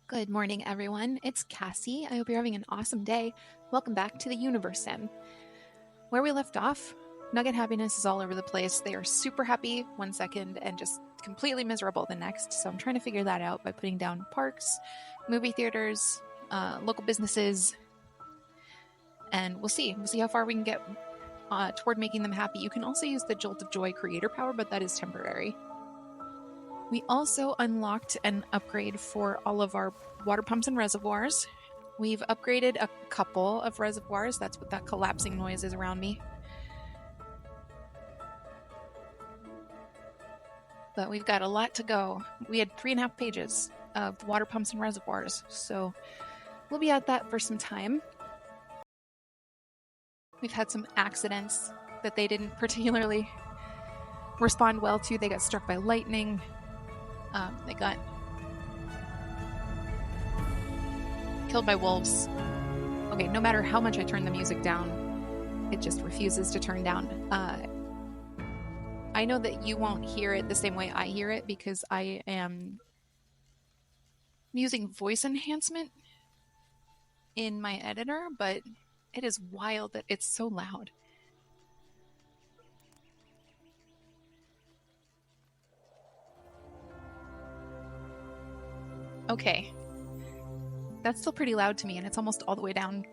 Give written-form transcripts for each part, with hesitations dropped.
Good morning, everyone. It's Cassie. I hope you're having an awesome day. Welcome back to the Universim. Where we left off, Nugget happiness is all over the place. They are super happy one second and just completely miserable the next. So I'm trying to figure that out by putting down parks, movie theaters, local businesses, and we'll see. We'll see how far we can get toward making them happy. You can also use the Jolt of Joy creator power, but that is temporary. We also unlocked an upgrade for all of our water pumps and reservoirs. We've upgraded a couple of reservoirs. That's what that collapsing noise is around me. But we've got a lot to go. We had 3.5 pages of water pumps and reservoirs, so we'll be at that for some time. We've had some accidents that they didn't particularly respond well to. They got struck by lightning. They got killed by wolves. Okay, no matter how much I turn the music down, it just refuses to turn down. I know that you won't hear it the same way I hear it because I am using voice enhancement in my editor, but it is wild that it's so loud. Okay. That's still pretty loud to me, and it's almost all the way down.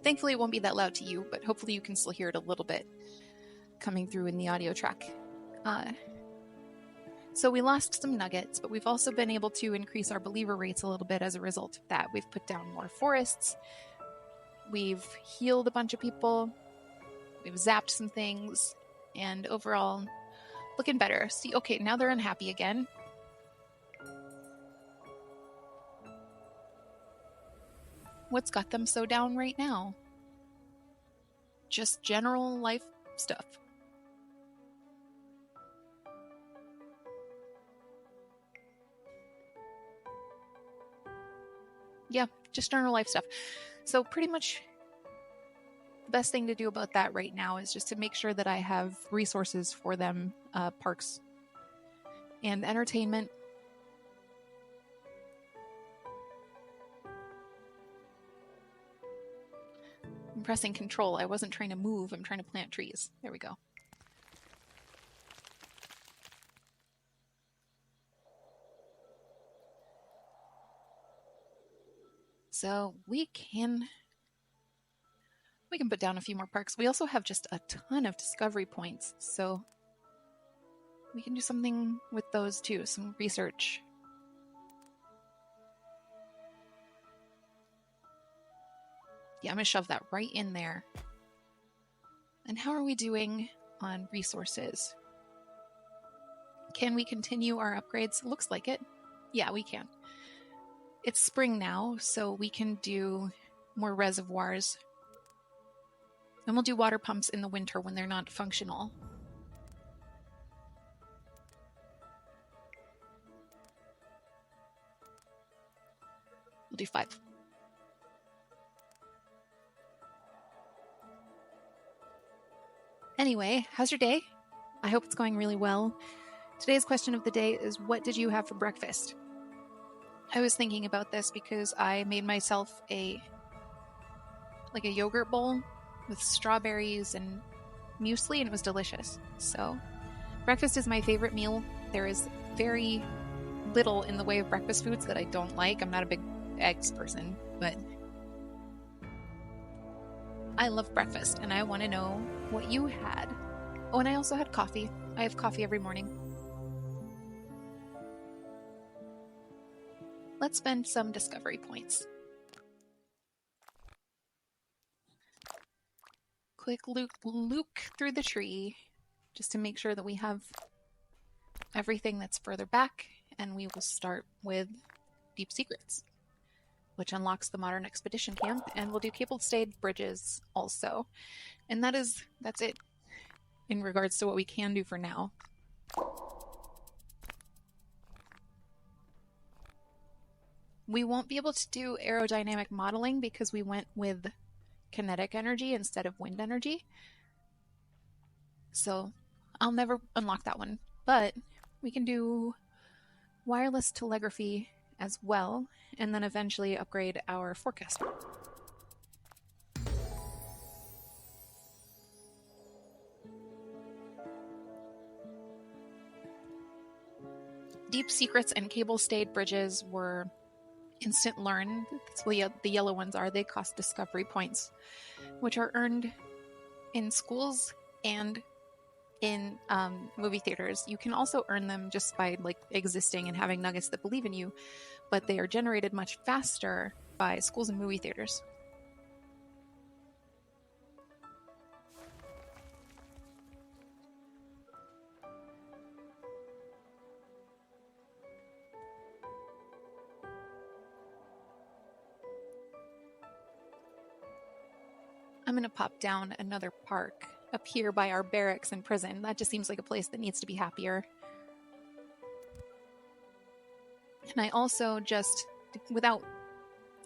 Thankfully, it won't be that loud to you, but hopefully you can still hear it a little bit coming through in the audio track. So we lost some nuggets, but we've also been able to increase our believer rates a little bit as a result of that. We've put down more forests. We've healed a bunch of people. We've zapped some things. And overall, looking better. See, okay, now they're unhappy again. What's got them so down right now? Just general life stuff. Yeah, just general life stuff. So pretty much the best thing to do about that right now is just to make sure that I have resources for them, parks and entertainment. I'm pressing control. I wasn't trying to move. I'm trying to plant trees. There we go. So we can put down a few more parks. We also have just a ton of discovery points, so we can do something with those too, some research. Yeah, I'm going to shove that right in there. And how are we doing on resources? Can we continue our upgrades? Looks like it. Yeah, we can. It's spring now, so we can do more reservoirs. And we'll do water pumps in the winter when they're not functional. We'll do 5. Anyway, how's your day? I hope it's going really well. Today's question of the day is, what did you have for breakfast? I was thinking about this because I made myself a yogurt bowl with strawberries and muesli, and it was delicious. So breakfast is my favorite meal. There is very little in the way of breakfast foods that I don't like. I'm not a big eggs person, but I love breakfast, and I want to know what you had. Oh, and I also had coffee. I have coffee every morning. Let's spend some discovery points. Quick look through the tree just to make sure that we have everything that's further back, and we will start with Deep Secrets, which unlocks the Modern Expedition Camp, and we'll do cabled stayed bridges also. And that's it in regards to what we can do for now. We won't be able to do aerodynamic modeling because we went with kinetic energy instead of wind energy. So I'll never unlock that one, but we can do wireless telegraphy as well, and then eventually upgrade our forecaster. Deep secrets and cable-stayed bridges were instant learn. That's what the yellow ones are. They cost discovery points, which are earned in schools and in movie theaters. You can also earn them just by like existing and having nuggets that believe in you, but they are generated much faster by schools and movie theaters. I'm going to pop down another park up here by our barracks and prison. That just seems like a place that needs to be happier. And I also just, without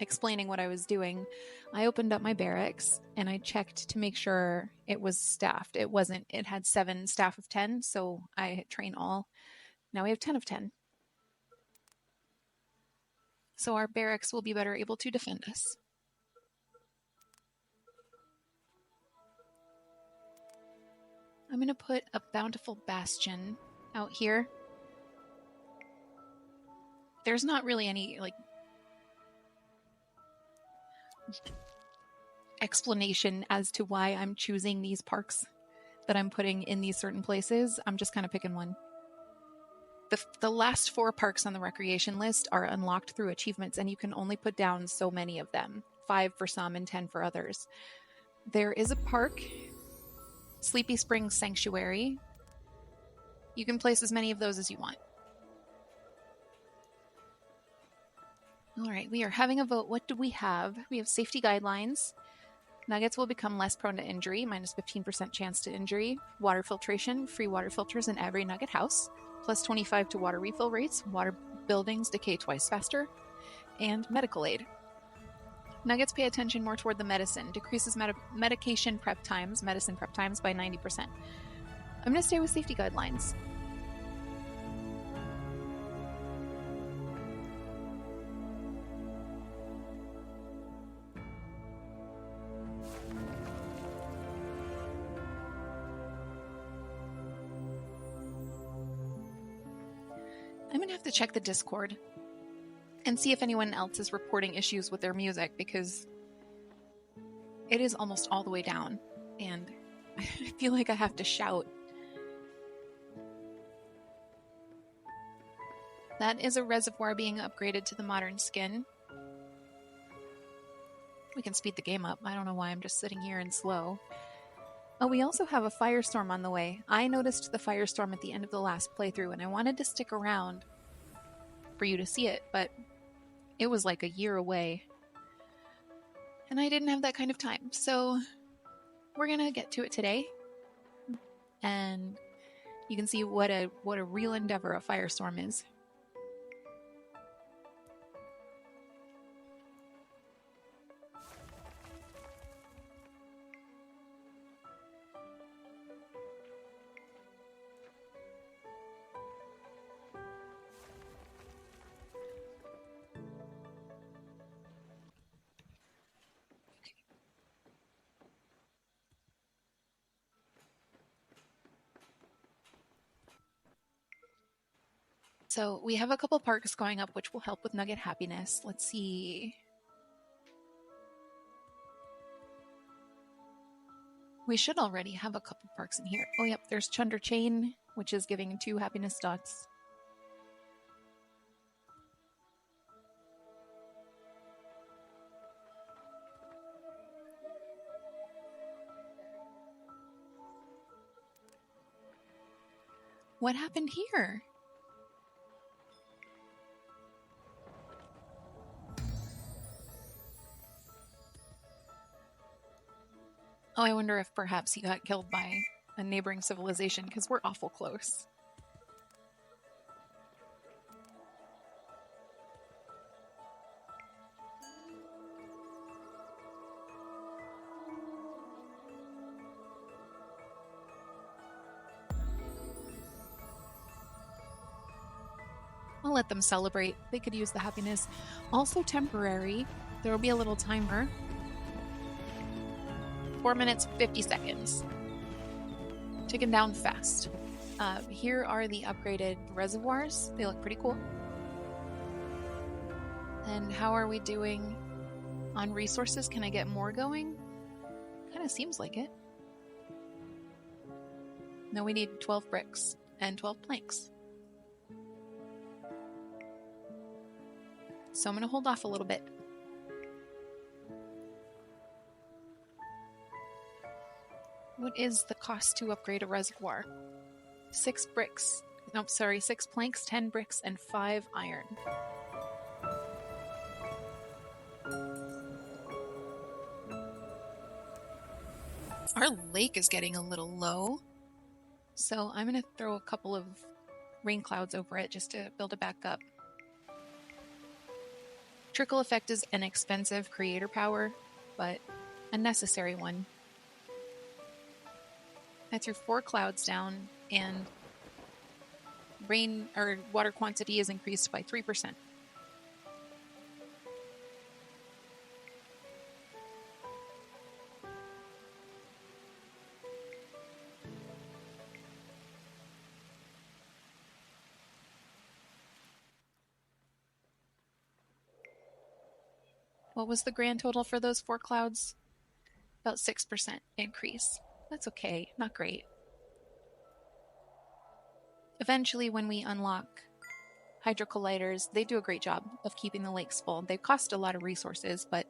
explaining what I was doing, I opened up my barracks and I checked to make sure it was staffed. It wasn't. It had 7 staff of 10, so I train all. Now we have 10 of 10. So our barracks will be better able to defend us. I'm going to put a bountiful bastion out here. There's not really any, like, explanation as to why I'm choosing these parks that I'm putting in these certain places. I'm just kind of picking one. The last 4 parks on the recreation list are unlocked through achievements, and you can only put down so many of them. 5 for some and 10 for others. There is a park, Sleepy Springs Sanctuary. You can place as many of those as you want. All right, we are having a vote. What do we have? We have safety guidelines. Nuggets will become less prone to injury, minus 15% chance to injury. Water filtration, free water filters in every nugget house. Plus 25 to water refill rates. Water buildings decay twice faster. And medical aid. Nuggets pay attention more toward the medicine. Decreases medicine prep times by 90%. I'm going to stay with safety guidelines. I'm going to have to check the Discord and see if anyone else is reporting issues with their music, because it is almost all the way down, and I feel like I have to shout. That is a reservoir being upgraded to the modern skin. We can speed the game up. I don't know why I'm just sitting here in slow. Oh, we also have a Firestorm on the way. I noticed the Firestorm at the end of the last playthrough, and I wanted to stick around for you to see it, but it was like a year away. And I didn't have that kind of time. So we're going to get to it today. And you can see what a real endeavor a Firestorm is. So we have a couple parks going up, which will help with nugget happiness. Let's see. We should already have a couple parks in here. Oh, yep, there's Chunder Chain, which is giving 2 happiness dots. What happened here? Oh, I wonder if perhaps he got killed by a neighboring civilization, because we're awful close. I'll let them celebrate. They could use the happiness. Also temporary. There will be a little timer. 4 minutes, 50 seconds. Ticking down fast. Here are the upgraded reservoirs. They look pretty cool. And how are we doing on resources? Can I get more going? Kind of seems like it. No, we need 12 bricks and 12 planks. So I'm going to hold off a little bit. What is the cost to upgrade a reservoir? 6 bricks. Nope, sorry, 6 planks, 10 bricks, and 5 iron. Our lake is getting a little low, so I'm going to throw a couple of rain clouds over it just to build it back up. Trickle effect is an expensive creator power, but a necessary one. That's your 4 clouds down, and rain or water quantity is increased by 3%. What was the grand total for those 4 clouds? About 6% increase. That's okay, not great. Eventually, when we unlock hydrocolliders, they do a great job of keeping the lakes full. They cost a lot of resources, but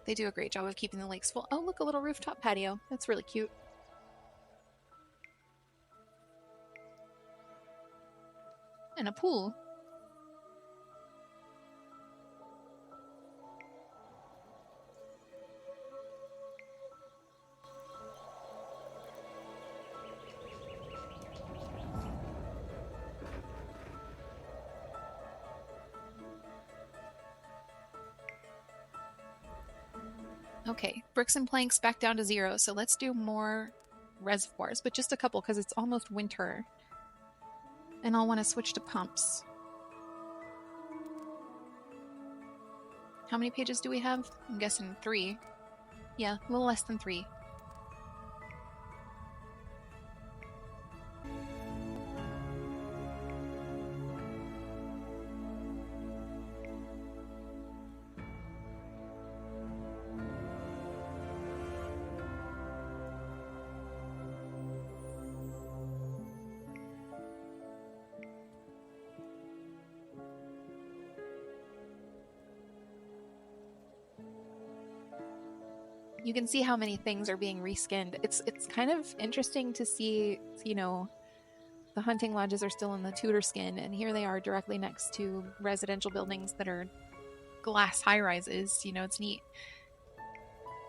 they do a great job of keeping the lakes full. Oh, look, a little rooftop patio. That's really cute. And a pool. Okay, bricks and planks back down to 0, so let's do more reservoirs, but just a couple because it's almost winter. And I'll want to switch to pumps. How many pages do we have? I'm guessing 3. Yeah, a little less than 3. You can see how many things are being reskinned. It's kind of interesting to see, you know, the hunting lodges are still in the Tudor skin, and here they are directly next to residential buildings that are glass high-rises. You know, it's neat.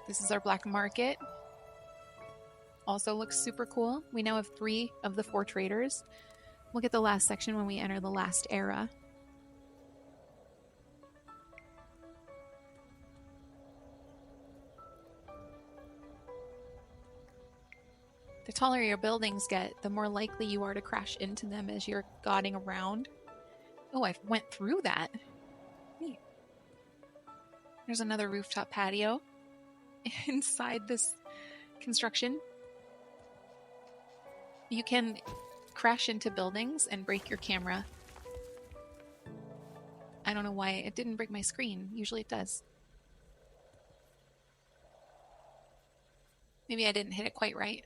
This is our black market. Also looks super cool. We now have 3 of the 4 traders. We'll get the last section when we enter the last era. The taller your buildings get, the more likely you are to crash into them as you're godding around. Oh, I went through that. Neat. There's another rooftop patio inside this construction. You can crash into buildings and break your camera. I don't know why it didn't break my screen. Usually it does. Maybe I didn't hit it quite right.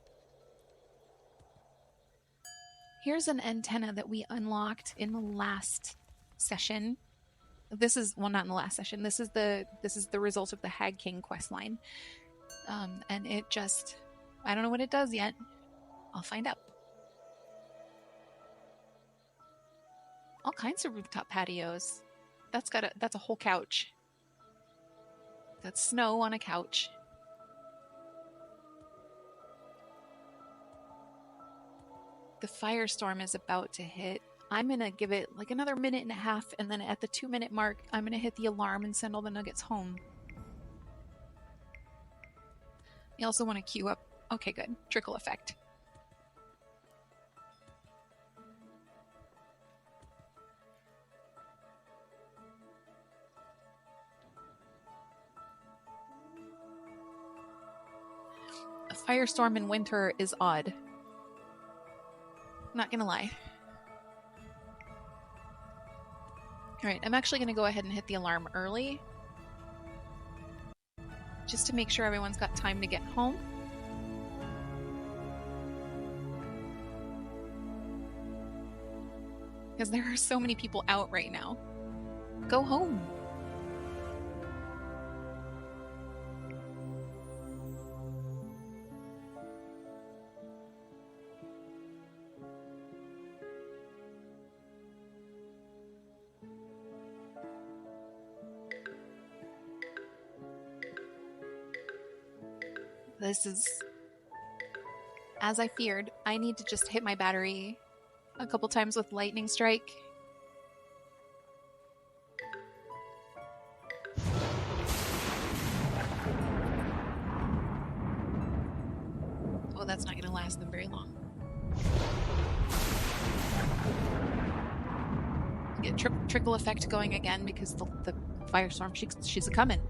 Here's an antenna that we unlocked in the last session. This is, well, not in the last session. This is the result of the Hag King questline. And it just, I don't know what it does yet. I'll find out. All kinds of rooftop patios. That's a whole couch. That's snow on a couch. The firestorm is about to hit. I'm going to give it like another minute and a half, and then at the 2-minute mark, I'm going to hit the alarm and send all the nuggets home. You also want to queue up. Okay, good. Trickle effect. Firestorm in winter is odd. Not gonna lie. Alright, I'm actually gonna go ahead and hit the alarm early. Just to make sure everyone's got time to get home. Because there are so many people out right now. Go home. This is as I feared. I need to just hit my battery a couple times with lightning strike. Oh, that's not going to last them very long. Get trickle effect going again because the firestorm, she's a coming.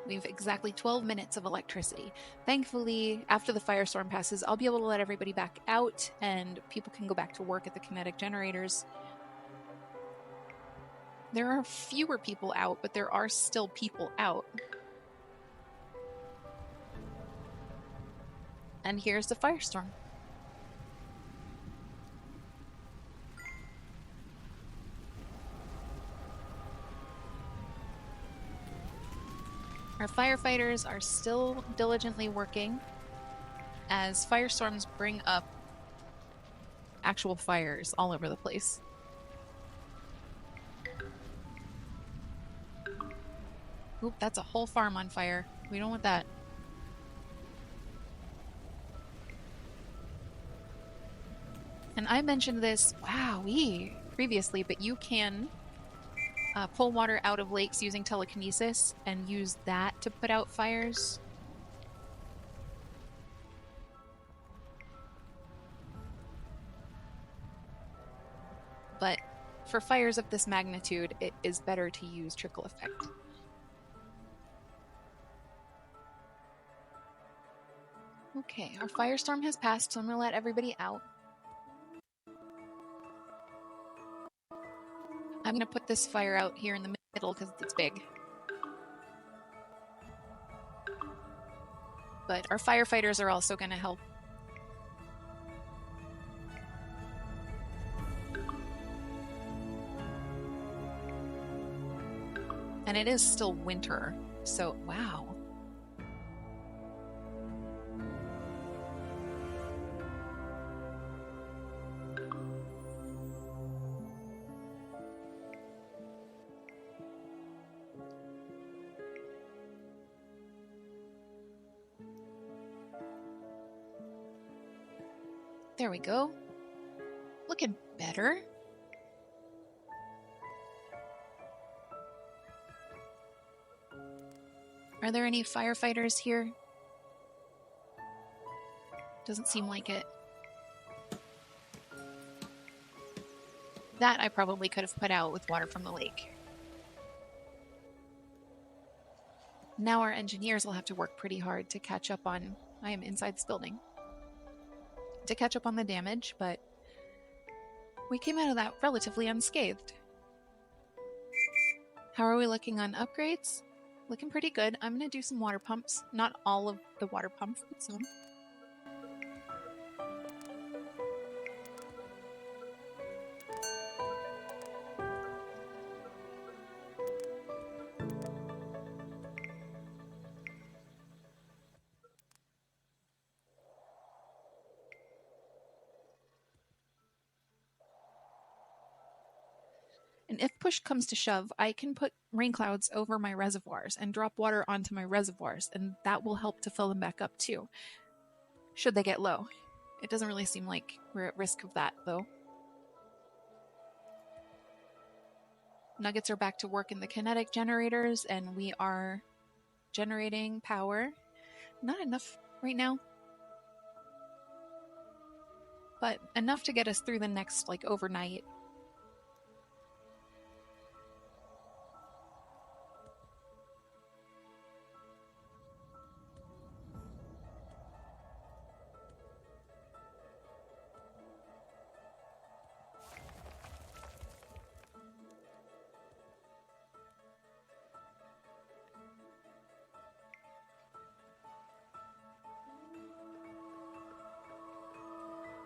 We have exactly 12 minutes of electricity. Thankfully, after the firestorm passes, I'll be able to let everybody back out and people can go back to work at the kinetic generators. There are fewer people out, but there are still people out. And here's the firestorm. Our firefighters are still diligently working as firestorms bring up actual fires all over the place. Oop, that's a whole farm on fire. We don't want that. And I mentioned this, previously, but you can pull water out of lakes using telekinesis and use that to put out fires. But for fires of this magnitude, it is better to use trickle effect. Okay, our firestorm has passed, so I'm going to let everybody out. I'm going to put this fire out here in the middle because it's big. But our firefighters are also going to help. And it is still winter, so wow. There we go. Looking better. Are there any firefighters here? Doesn't seem like it. That I probably could have put out with water from the lake. Now our engineers will have to work pretty hard to catch up on... I am inside this building. To catch up on the damage, but we came out of that relatively unscathed. How are we looking on upgrades? Looking pretty good. I'm going to do some water pumps. Not all of the water pumps, but some. And if push comes to shove, I can put rain clouds over my reservoirs and drop water onto my reservoirs, and that will help to fill them back up too, should they get low. It doesn't really seem like we're at risk of that, though. Nuggets are back to work in the kinetic generators, and we are generating power. Not enough right now, but enough to get us through the next, overnight.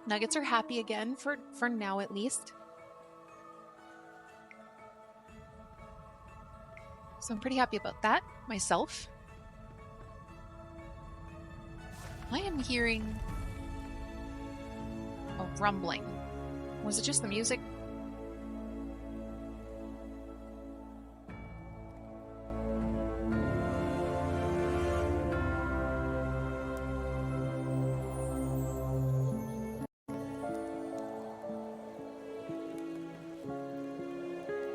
Nuggets are happy again, for now at least. So I'm pretty happy about that myself. I am hearing a rumbling. Was it just the music?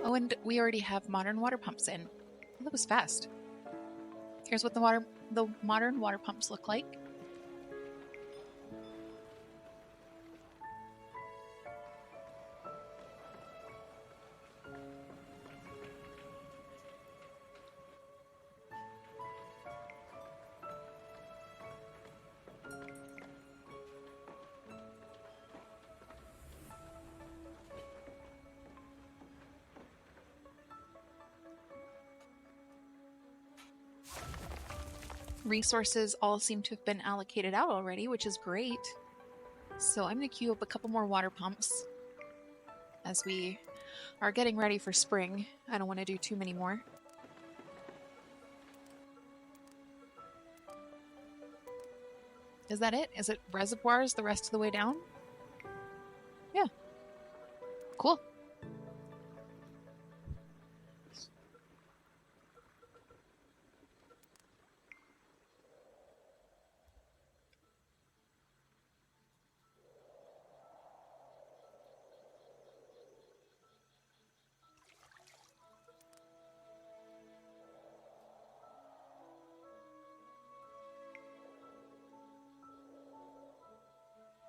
Oh, and we already have modern water pumps in. Well, that was fast. Here's what the modern water pumps look like. Resources all seem to have been allocated out already, which is great. So I'm going to queue up a couple more water pumps as we are getting ready for spring. I don't want to do too many more. Is that it? Is it reservoirs the rest of the way down? Yeah. Cool.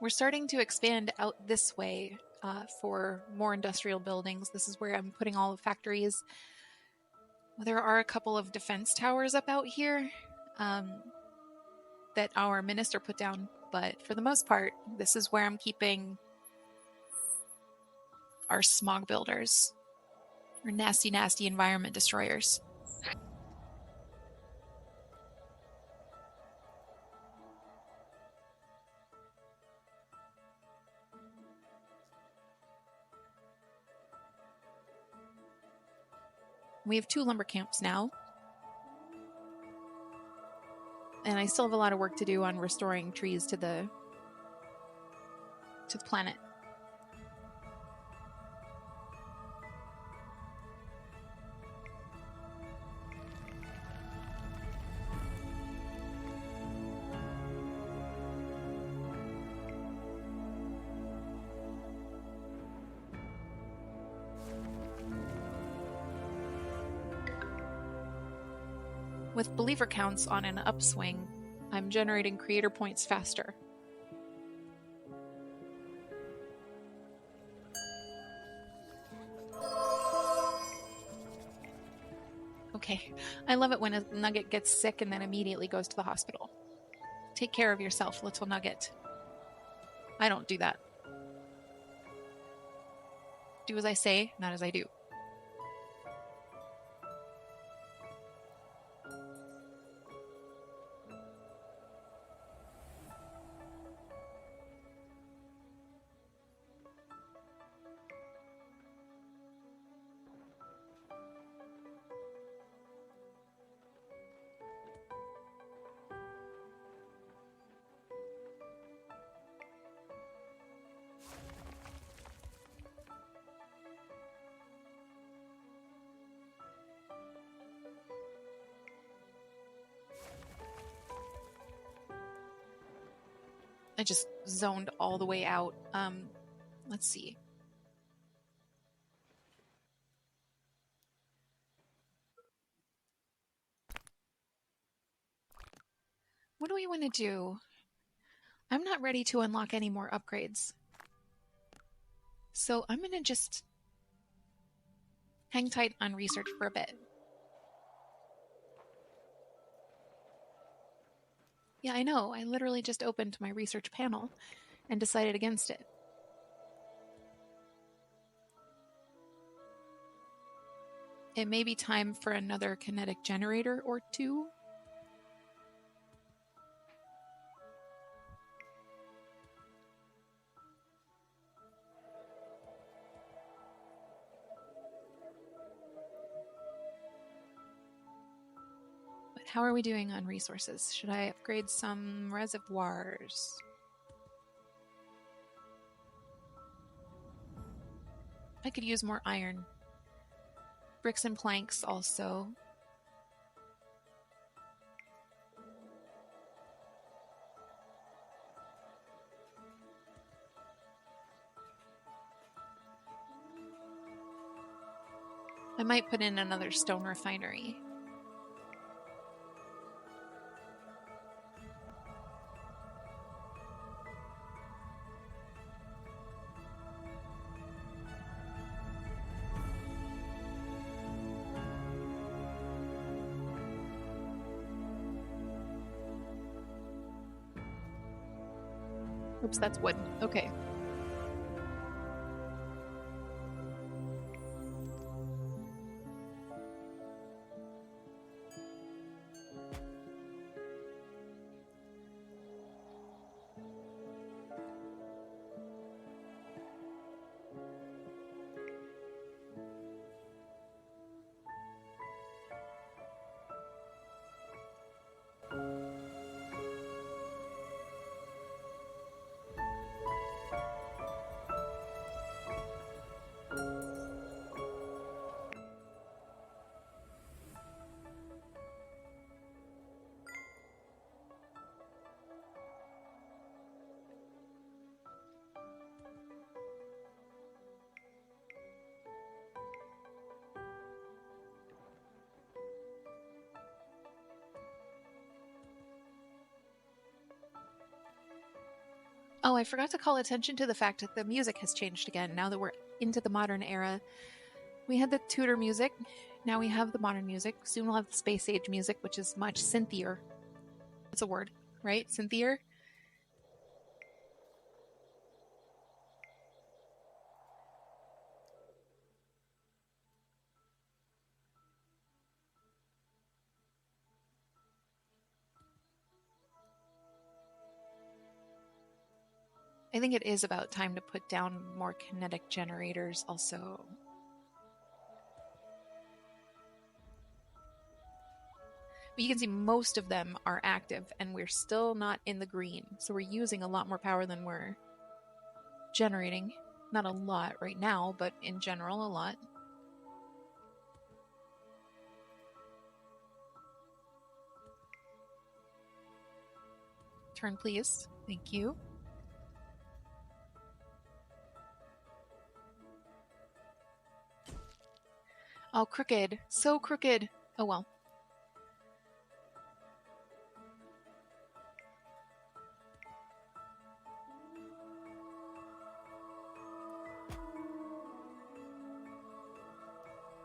We're starting to expand out this way for more industrial buildings. This is where I'm putting all the factories. There are a couple of defense towers up out here that our minister put down, but for the most part, this is where I'm keeping our smog builders, or nasty, nasty environment destroyers. We have 2 lumber camps now. And I still have a lot of work to do on restoring trees to the planet. With believer counts on an upswing, I'm generating creator points faster. Okay, I love it when a nugget gets sick and then immediately goes to the hospital. Take care of yourself, little nugget. I don't do that. Do as I say, not as I do. I just zoned all the way out. Let's see. What do we want to do? I'm not ready to unlock any more upgrades. So I'm going to just hang tight on research for a bit. Yeah, I know. I literally just opened my research panel and decided against it. It may be time for another kinetic generator or 2. How are we doing on resources? Should I upgrade some reservoirs? I could use more iron. Bricks and planks also. I might put in another stone refinery. Oops, that's wood. Okay. Oh, I forgot to call attention to the fact that the music has changed again now that we're into the modern era. We had the Tudor music, now we have the modern music. Soon we'll have the space age music, which is much synthier. That's a word, right? Synthier? I think it is about time to put down more kinetic generators also. But you can see most of them are active and we're still not in the green. So we're using a lot more power than we're generating. Not a lot right now, but in general, a lot. Turn, please. Thank you. Oh, crooked. So crooked. Oh, well.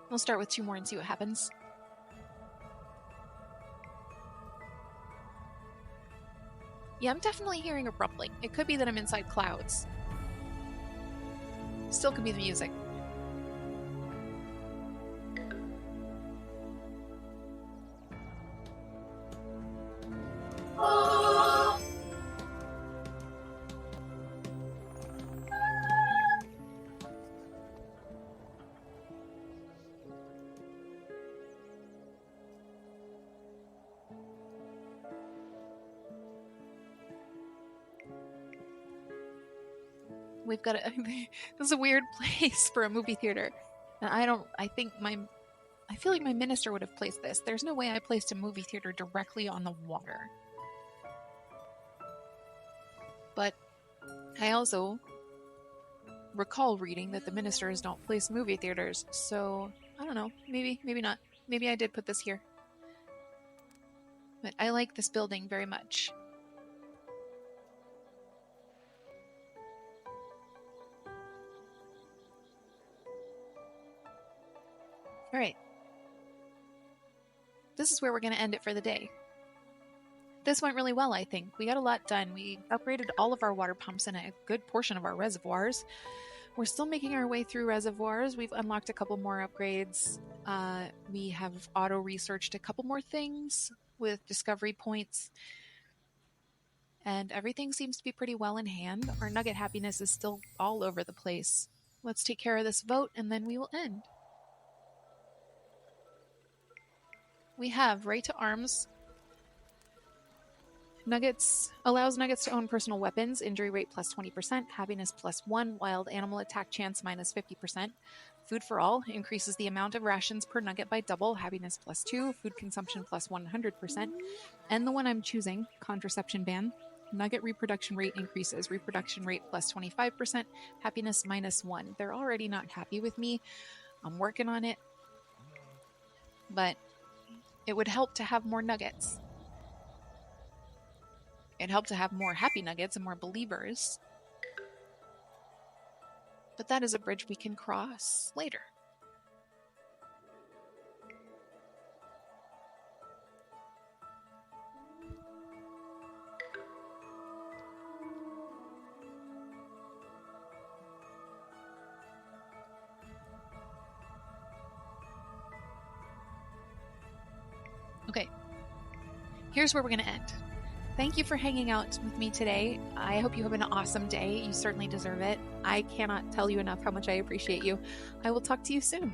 I'll start with 2 more and see what happens. Yeah, I'm definitely hearing a rumbling. It could be that I'm inside clouds. Still could be the music. We've got a this is a weird place for a movie theater. And I feel like my minister would have placed this. There's no way I placed a movie theater directly on the water. But I also recall reading that the ministers don't place movie theaters, so I don't know. Maybe not. Maybe I did put this here. But I like this building very much. All right. This is where we're going to end it for the day. This went really well, I think. We got a lot done. We upgraded all of our water pumps and a good portion of our reservoirs. We're still making our way through reservoirs. We've unlocked a couple more upgrades. We have auto-researched a couple more things with discovery points. And everything seems to be pretty well in hand. Our nugget happiness is still all over the place. Let's take care of this vote and then we will end. We have right to arms Nuggets allows Nuggets to own personal weapons, injury rate plus 20%, happiness plus 1, wild animal attack chance minus 50%. Food for all increases the amount of rations per nugget by double, happiness plus 2, food consumption plus 100%. And the one I'm choosing, contraception ban, nugget reproduction rate increases, reproduction rate plus 25%, happiness minus 1. They're already not happy with me. I'm working on it. But it would help to have more nuggets. It'd help to have more happy nuggets and more believers. But that is a bridge we can cross later. Okay, here's where we're going to end. Thank you for hanging out with me today. I hope you have an awesome day. You certainly deserve it. I cannot tell you enough how much I appreciate you. I will talk to you soon.